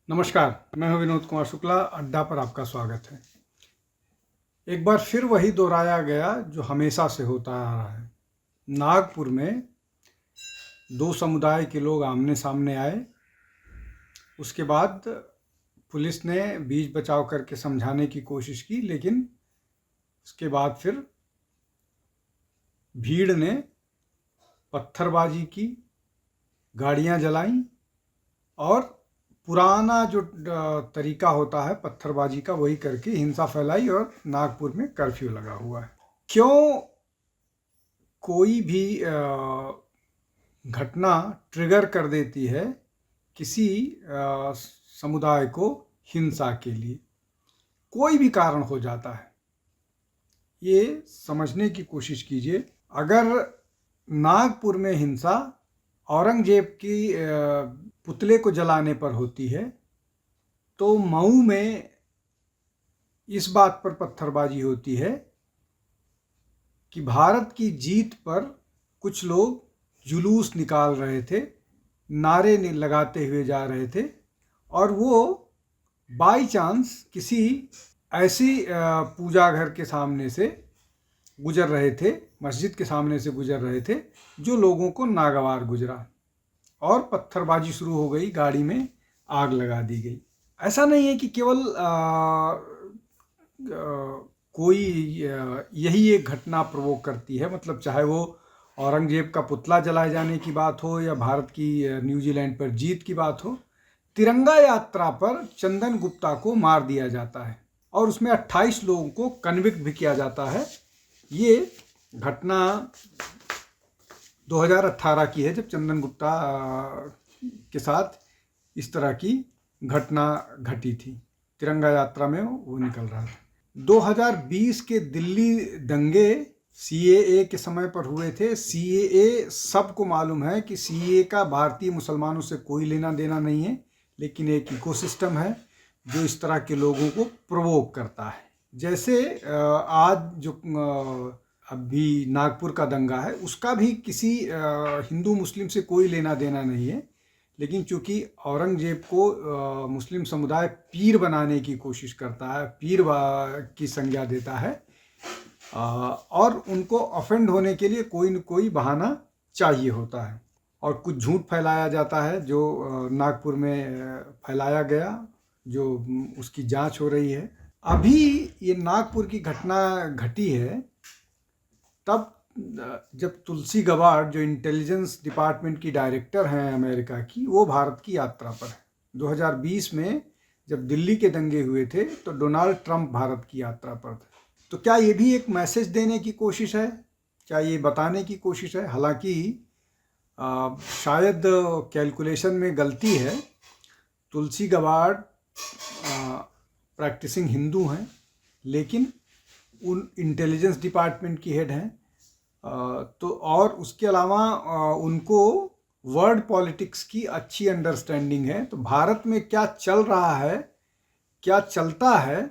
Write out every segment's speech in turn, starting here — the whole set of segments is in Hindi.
नमस्कार, मैं हूं विनोद कुमार शुक्ला। अड्डा पर आपका स्वागत है। एक बार फिर वही दोहराया गया जो हमेशा से होता आ रहा है। नागपुर में दो समुदाय के लोग आमने सामने आए। उसके बाद पुलिस ने बीच बचाव करके समझाने की कोशिश की, लेकिन उसके बाद फिर भीड़ ने पत्थरबाजी की, गाड़ियां जलाईं और पुराना जो तरीका होता है पत्थरबाजी का, वही करके हिंसा फैलाई और नागपुर में कर्फ्यू लगा हुआ है। क्यों कोई भी घटना ट्रिगर कर देती है किसी समुदाय को हिंसा के लिए? कोई भी कारण हो जाता है, ये समझने की कोशिश कीजिए। अगर नागपुर में हिंसा औरंगजेब की पुतले को जलाने पर होती है, तो मऊ में इस बात पर पत्थरबाजी होती है कि भारत की जीत पर कुछ लोग जुलूस निकाल रहे थे, नारे लगाते हुए जा रहे थे, और वो बाई चांस किसी ऐसी पूजा घर के सामने से गुजर रहे थे, मस्जिद के सामने से गुजर रहे थे, जो लोगों को नागवार गुजरा और पत्थरबाजी शुरू हो गई, गाड़ी में आग लगा दी गई। ऐसा नहीं है कि केवल कोई यही एक घटना प्रोवोक करती है, मतलब चाहे वो औरंगजेब का पुतला जलाए जाने की बात हो या भारत की न्यूजीलैंड पर जीत की बात हो। तिरंगा यात्रा पर चंदन गुप्ता को मार दिया जाता है और उसमें 28 लोगों को कन्विक्ट भी किया जाता है। ये घटना 2018 की है, जब चंदन गुप्ता के साथ इस तरह की घटना घटी थी। तिरंगा यात्रा में वो निकल रहा था। 2020 के दिल्ली दंगे सीएए के समय पर हुए थे। सीएए सबको मालूम है कि सीएए का भारतीय मुसलमानों से कोई लेना देना नहीं है, लेकिन एक इकोसिस्टम है जो इस तरह के लोगों को प्रोवोक करता है। जैसे आज जो अभी नागपुर का दंगा है, उसका भी किसी हिंदू मुस्लिम से कोई लेना देना नहीं है, लेकिन चूंकि औरंगजेब को मुस्लिम समुदाय पीर बनाने की कोशिश करता है, पीर की संज्ञा देता है, और उनको ऑफेंड होने के लिए कोई न कोई बहाना चाहिए होता है, और कुछ झूठ फैलाया जाता है जो नागपुर में फैलाया गया, जो उसकी जांच हो रही है। अभी ये नागपुर की घटना घटी है तब जब तुलसी गबार्ड, जो इंटेलिजेंस डिपार्टमेंट की डायरेक्टर हैं अमेरिका की, वो भारत की यात्रा पर है। 2020 में जब दिल्ली के दंगे हुए थे तो डोनाल्ड ट्रंप भारत की यात्रा पर थे। तो क्या ये भी एक मैसेज देने की कोशिश है? क्या ये बताने की कोशिश है? हालांकि शायद कैलकुलेशन में गलती है। तुलसी गबार्ड प्रैक्टिसिंग हिंदू हैं, लेकिन उन इंटेलिजेंस डिपार्टमेंट की हेड हैं, तो और उसके अलावा उनको वर्ल्ड पॉलिटिक्स की अच्छी अंडरस्टैंडिंग है। तो भारत में क्या चल रहा है, क्या चलता है,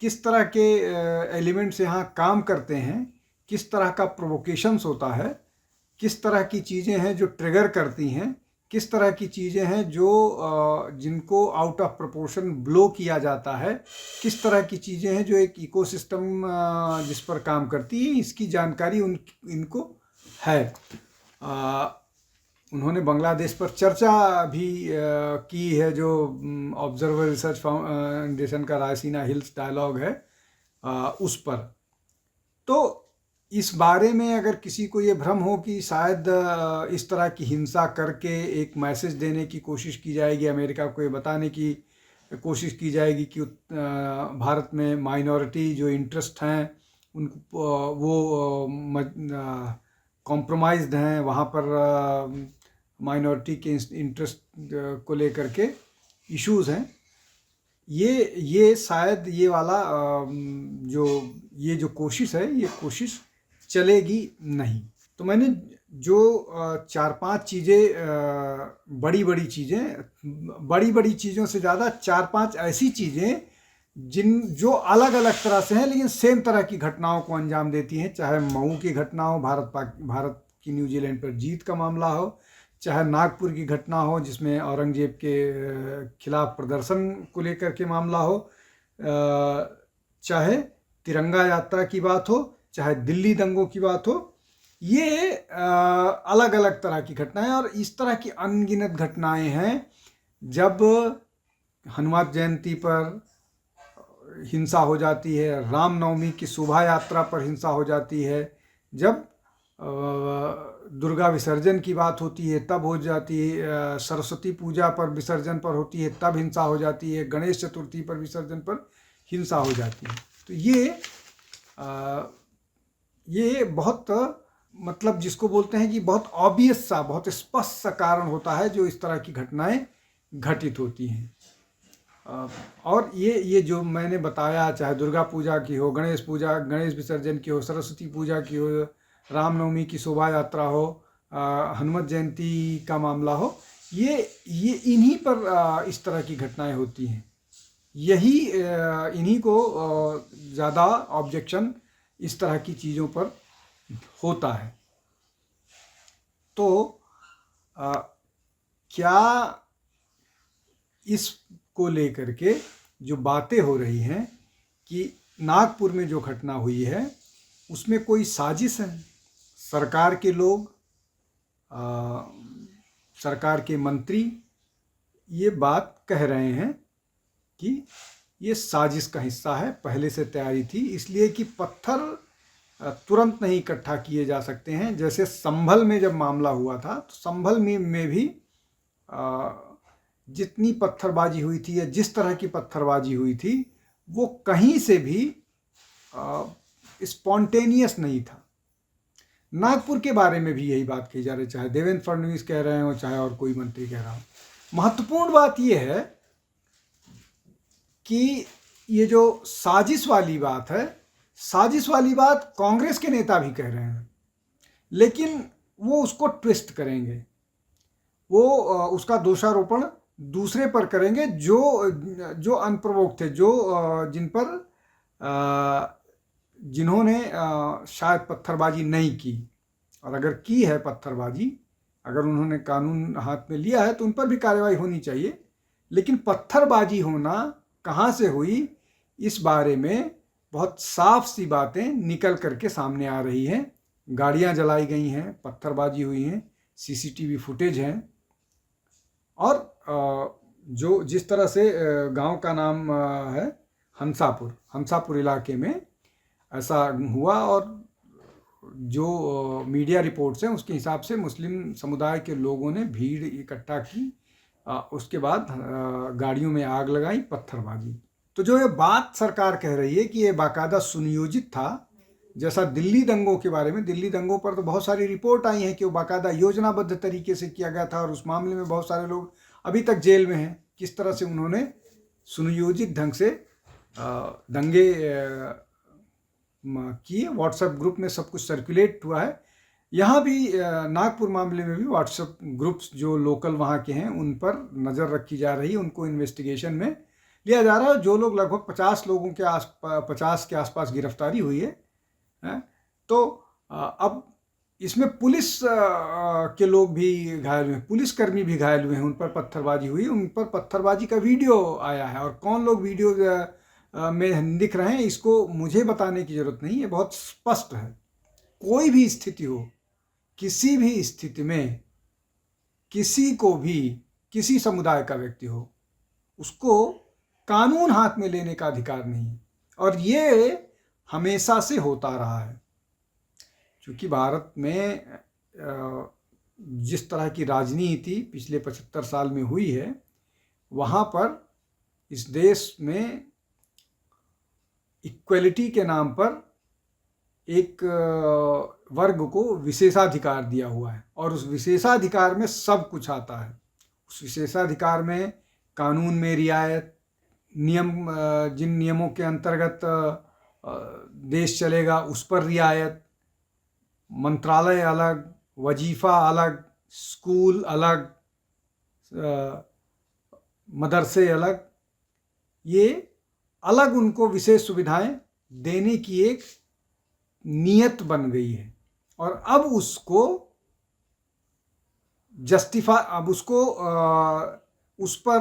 किस तरह के एलिमेंट्स यहाँ काम करते हैं, किस तरह का प्रोवोकेशंस होता है, किस तरह की चीज़ें हैं जो ट्रिगर करती हैं, किस तरह की चीज़ें हैं जो जिनको आउट ऑफ प्रोपोर्शन ब्लो किया जाता है, किस तरह की चीज़ें हैं जो एक इकोसिस्टम जिस पर काम करती है, इसकी जानकारी इनको है। उन्होंने बांग्लादेश पर चर्चा भी की है, जो ऑब्जर्वर रिसर्च फाउंडेशन का रायसीना हिल्स डायलॉग है उस पर। तो इस बारे में अगर किसी को ये भ्रम हो कि शायद इस तरह की हिंसा करके एक मैसेज देने की कोशिश की जाएगी, अमेरिका को ये बताने की कोशिश की जाएगी कि भारत में माइनॉरिटी जो इंटरेस्ट हैं उनको वो कॉम्प्रोमाइज्ड हैं, वहाँ पर माइनॉरिटी के इंटरेस्ट को लेकर के इश्यूज़ हैं, ये शायद ये वाला जो कोशिश है, ये कोशिश चलेगी नहीं। तो मैंने जो 4-5 चीज़ें, बड़ी बड़ी चीज़ों से ज़्यादा 4-5 ऐसी चीज़ें जो अलग अलग तरह से हैं लेकिन सेम तरह की घटनाओं को अंजाम देती हैं, चाहे मऊ की घटना हो, भारत की न्यूजीलैंड पर जीत का मामला हो, चाहे नागपुर की घटना हो जिसमें औरंगजेब के खिलाफ प्रदर्शन को लेकर के मामला हो, चाहे तिरंगा यात्रा की बात हो, चाहे दिल्ली दंगों की बात हो, ये अलग अलग तरह की घटनाएं और इस तरह की अनगिनत घटनाएं हैं। जब हनुमान जयंती पर हिंसा हो जाती है, रामनवमी की शोभा यात्रा पर हिंसा हो जाती है, जब दुर्गा विसर्जन की बात होती है तब हो जाती है, सरस्वती पूजा पर विसर्जन पर होती है तब हिंसा हो जाती है, गणेश चतुर्थी पर विसर्जन पर हिंसा हो जाती है। तो ये बहुत मतलब जिसको बोलते हैं कि बहुत ऑब्वियस सा, बहुत स्पष्ट सा कारण होता है जो इस तरह की घटनाएं घटित होती हैं। और ये जो मैंने बताया, चाहे दुर्गा पूजा की हो, गणेश पूजा, गणेश विसर्जन की हो, सरस्वती पूजा की हो, रामनवमी की शोभा यात्रा हो, हनुमत जयंती का मामला हो, ये इन्हीं पर इस तरह की घटनाएं होती हैं। यही इन्हीं को ज़्यादा ऑब्जेक्शन इस तरह की चीज़ों पर होता है। तो क्या इसको लेकर के जो बातें हो रही हैं कि नागपुर में जो घटना हुई है उसमें कोई साजिश है, सरकार के लोग, सरकार के मंत्री ये बात कह रहे हैं कि ये साजिश का हिस्सा है, पहले से तैयारी थी, इसलिए कि पत्थर तुरंत नहीं इकट्ठा किए जा सकते हैं। जैसे संभल में जब मामला हुआ था तो संभल में भी जितनी पत्थरबाजी हुई थी या जिस तरह की पत्थरबाजी हुई थी वो कहीं से भी स्पॉन्टेनियस नहीं था। नागपुर के बारे में भी यही बात कही जा रही है, चाहे देवेंद्र फडणवीस कह रहे हो चाहे और कोई मंत्री कह रहा हो। महत्वपूर्ण बात यह है कि ये जो साजिश वाली बात है, साजिश वाली बात कांग्रेस के नेता भी कह रहे हैं, लेकिन वो उसको ट्विस्ट करेंगे, वो उसका दोषारोपण दूसरे पर करेंगे जो अनप्रोवोक्ड थे, जो जिन पर जिन्होंने शायद पत्थरबाजी नहीं की, और अगर की है पत्थरबाजी, अगर उन्होंने कानून हाथ में लिया है तो उन पर भी कार्रवाई होनी चाहिए। लेकिन पत्थरबाजी होना कहाँ से हुई, इस बारे में बहुत साफ सी बातें निकल करके सामने आ रही हैं। गाड़ियाँ जलाई गई हैं, पत्थरबाजी हुई हैं, सीसीटीवी फुटेज हैं, और जो जिस तरह से गांव का नाम है हंसापुर इलाके में ऐसा हुआ, और जो मीडिया रिपोर्ट्स हैं उसके हिसाब से मुस्लिम समुदाय के लोगों ने भीड़ इकट्ठा की, उसके बाद गाड़ियों में आग लगाई, पत्थरबाजी। तो जो ये बात सरकार कह रही है कि ये बाकायदा सुनियोजित था, जैसा दिल्ली दंगों के बारे में, दिल्ली दंगों पर तो बहुत सारी रिपोर्ट आई हैं कि वो बाकायदा योजनाबद्ध तरीके से किया गया था और उस मामले में बहुत सारे लोग अभी तक जेल में हैं। किस तरह से उन्होंने सुनियोजित ढंग से दंगे किए, व्हाट्सएप ग्रुप में सब कुछ सर्कुलेट हुआ है। यहाँ भी नागपुर मामले में भी व्हाट्सएप ग्रुप्स जो लोकल वहाँ के हैं उन पर नज़र रखी जा रही है, उनको इन्वेस्टिगेशन में लिया जा रहा है। जो लोग लगभग 50 लोगों के 50 के आसपास गिरफ्तारी हुई है। तो अब इसमें पुलिस के लोग भी घायल हुए हैं, पुलिसकर्मी भी घायल हुए हैं, उन पर पत्थरबाजी हुई, उन पर पत्थरबाजी का वीडियो आया है, और कौन लोग वीडियो में दिख रहे हैं इसको मुझे बताने की ज़रूरत नहीं, ये बहुत स्पष्ट है। कोई भी स्थिति हो, किसी भी स्थिति में किसी को भी, किसी समुदाय का व्यक्ति हो, उसको कानून हाथ में लेने का अधिकार नहीं है, और ये हमेशा से होता रहा है। क्योंकि भारत में जिस तरह की राजनीति पिछले 75 साल में हुई है, वहाँ पर इस देश में इक्वलिटी के नाम पर एक वर्ग को विशेषाधिकार दिया हुआ है, और उस विशेषाधिकार में सब कुछ आता है। उस विशेषाधिकार में कानून में रियायत, नियम, जिन नियमों के अंतर्गत देश चलेगा उस पर रियायत, मंत्रालय अलग, वजीफ़ा अलग, स्कूल अलग, मदरसे अलग, ये अलग उनको विशेष सुविधाएं देने की एक नियत बन गई है। और अब उसको अब उसको उस पर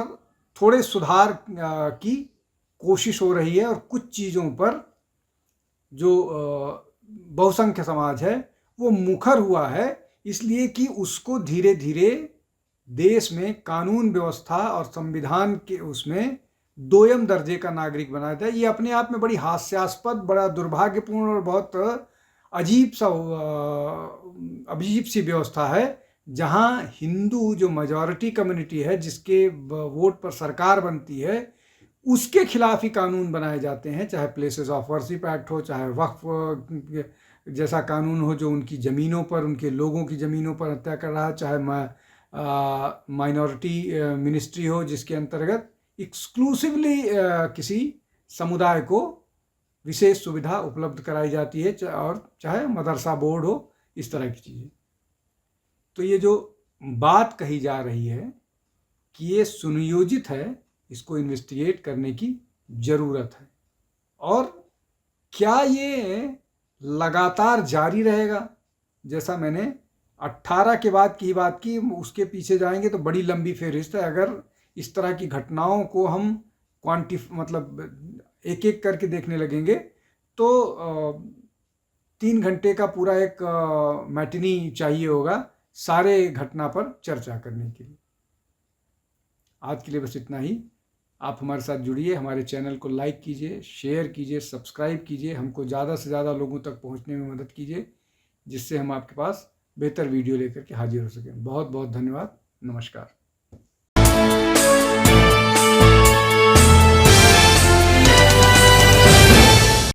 थोड़े सुधार की कोशिश हो रही है, और कुछ चीज़ों पर जो बहुसंख्य समाज है वो मुखर हुआ है, इसलिए कि उसको धीरे धीरे देश में कानून व्यवस्था और संविधान के उसमें दोयम दर्जे का नागरिक बनाया जाए। ये अपने आप में बड़ी हास्यास्पद, बड़ा दुर्भाग्यपूर्ण और बहुत अजीब सी व्यवस्था है, जहाँ हिंदू जो मेजॉरिटी कम्युनिटी है, जिसके वोट पर सरकार बनती है, उसके खिलाफ ही कानून बनाए जाते हैं, चाहे प्लेसेस ऑफ वर्शिप एक्ट हो, चाहे वक्फ जैसा कानून हो जो उनकी ज़मीनों पर, उनके लोगों की ज़मीनों पर हत्या कर रहा है, चाहे माइनॉरिटी मिनिस्ट्री हो जिसके अंतर्गत एक्सक्लूसिवली किसी समुदाय को विशेष सुविधा उपलब्ध कराई जाती है, और चाहे मदरसा बोर्ड हो, इस तरह की चीज़ें। तो ये जो बात कही जा रही है कि ये सुनियोजित है, इसको इन्वेस्टिगेट करने की ज़रूरत है। और क्या ये लगातार जारी रहेगा? जैसा मैंने 18 के बाद की बात की, उसके पीछे जाएंगे तो बड़ी लंबी फहरिस्त है। अगर इस तरह की घटनाओं को हम मतलब एक एक करके देखने लगेंगे तो 3 घंटे का पूरा एक मैटिनी चाहिए होगा सारे घटना पर चर्चा करने के लिए। आज के लिए बस इतना ही। आप हमारे साथ जुड़िए, हमारे चैनल को लाइक कीजिए, शेयर कीजिए, सब्सक्राइब कीजिए, हमको ज़्यादा से ज़्यादा लोगों तक पहुंचने में मदद कीजिए, जिससे हम आपके पास बेहतर वीडियो लेकर के हाजिर हो सकें। बहुत बहुत धन्यवाद। नमस्कार।